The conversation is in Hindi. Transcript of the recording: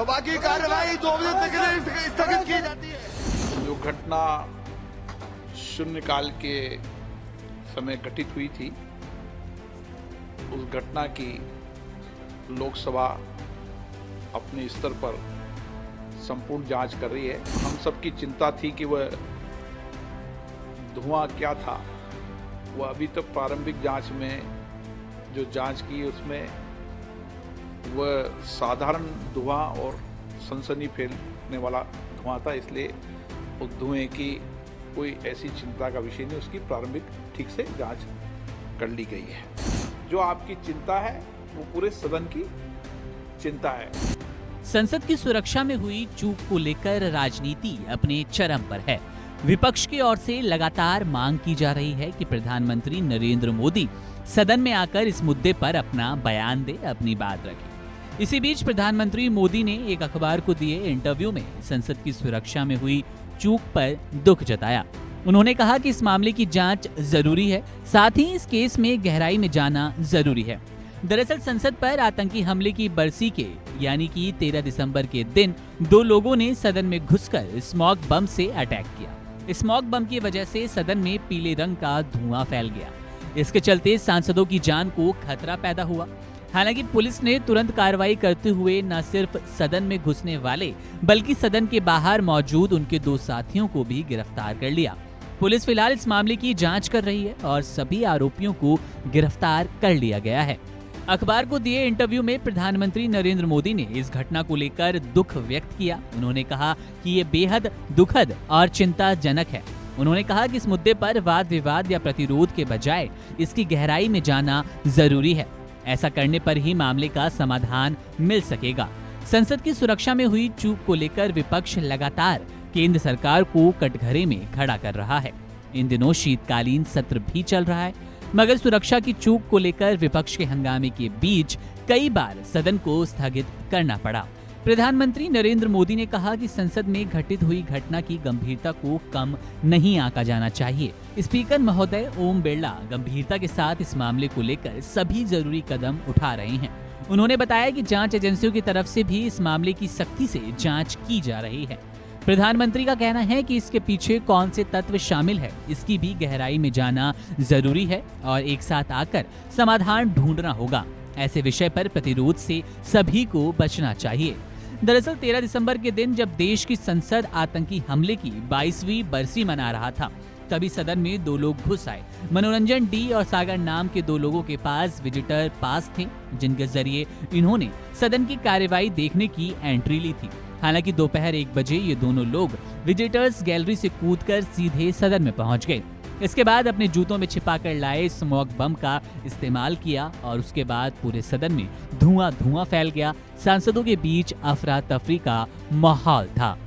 सभा की कार्यवाही 2 बजे तक के लिए स्थगित की जाती है। जो घटना शून्यकाल के समय घटित हुई थी, उस घटना की लोकसभा अपने स्तर पर संपूर्ण जांच कर रही है। हम सबकी चिंता थी कि वह धुआं क्या था। वह अभी तक प्रारंभिक जांच में जो जांच की उसमें वह साधारण धुआं और सनसनी फैलने वाला धुआं था, इसलिए उस धुएं की कोई ऐसी चिंता का विषय नहीं। उसकी प्रारंभिक ठीक से जांच कर ली गई है। जो आपकी चिंता है वो पूरे सदन की चिंता है। संसद की सुरक्षा में हुई चूक को लेकर राजनीति अपने चरम पर है। विपक्ष की ओर से लगातार मांग की जा रही है कि प्रधानमंत्री नरेंद्र मोदी सदन में आकर इस मुद्दे पर अपना बयान दे, अपनी बात रखे। इसी बीच प्रधानमंत्री मोदी ने एक अखबार को दिए इंटरव्यू में संसद की सुरक्षा में हुई चूक पर दुख जताया। उन्होंने कहा कि इस मामले की जांच जरूरी है, साथ ही इस केस में गहराई में जाना जरूरी है। दरअसल संसद पर आतंकी हमले की बरसी के यानी कि 13 दिसंबर के दिन 2 लोगों ने सदन में घुसकर स्मोक बम से अटैक किया। स्मोक बम की वजह से सदन में पीले रंग का धुआं फैल गया। इसके चलते सांसदों की जान को खतरा पैदा हुआ। हालांकि पुलिस ने तुरंत कार्रवाई करते हुए न सिर्फ सदन में घुसने वाले बल्कि सदन के बाहर मौजूद उनके 2 साथियों को भी गिरफ्तार कर लिया। पुलिस फिलहाल इस मामले की जांच कर रही है और सभी आरोपियों को गिरफ्तार कर लिया गया है। अखबार को दिए इंटरव्यू में प्रधानमंत्री नरेंद्र मोदी ने इस घटना को लेकर दुख व्यक्त किया। उन्होंने कहा कि ये बेहद दुखद और चिंताजनक है। उन्होंने कहा कि इस मुद्दे पर वाद विवाद या प्रतिरोध के बजाय इसकी गहराई में जाना जरूरी है। ऐसा करने पर ही मामले का समाधान मिल सकेगा। संसद की सुरक्षा में हुई चूक को लेकर विपक्ष लगातार केंद्र सरकार को कटघरे में खड़ा कर रहा है। इन दिनों शीतकालीन सत्र भी चल रहा है, मगर सुरक्षा की चूक को लेकर विपक्ष के हंगामे के बीच कई बार सदन को स्थगित करना पड़ा। प्रधानमंत्री नरेंद्र मोदी ने कहा कि संसद में घटित हुई घटना की गंभीरता को कम नहीं आंका जाना चाहिए। स्पीकर महोदय ओम बिरला गंभीरता के साथ इस मामले को लेकर सभी जरूरी कदम उठा रहे हैं। उन्होंने बताया कि जांच एजेंसियों की तरफ से भी इस मामले की सख्ती से जांच की जा रही है। प्रधानमंत्री का कहना है कि इसके पीछे कौन से तत्व शामिल है, इसकी भी गहराई में जाना जरूरी है और एक साथ आकर समाधान ढूंढना होगा। ऐसे विषय पर प्रतिरोध से सभी को बचना चाहिए। दरअसल 13 दिसंबर के दिन जब देश की संसद आतंकी हमले की 22वीं बरसी मना रहा था, तभी सदन में 2 लोग घुस आए। मनोरंजन डी और सागर नाम के 2 लोगों के पास विजिटर पास थे, जिनके जरिए इन्होंने सदन की कार्यवाही देखने की एंट्री ली थी। हालांकि दोपहर 1 बजे ये दोनों लोग विजिटर्स गैलरी से कूदकर सीधे सदन में पहुंच गए। इसके बाद अपने जूतों में छिपाकर लाए स्मोक बम का इस्तेमाल किया और उसके बाद पूरे सदन में धुआं फैल गया। सांसदों के बीच अफरा तफरी का माहौल था।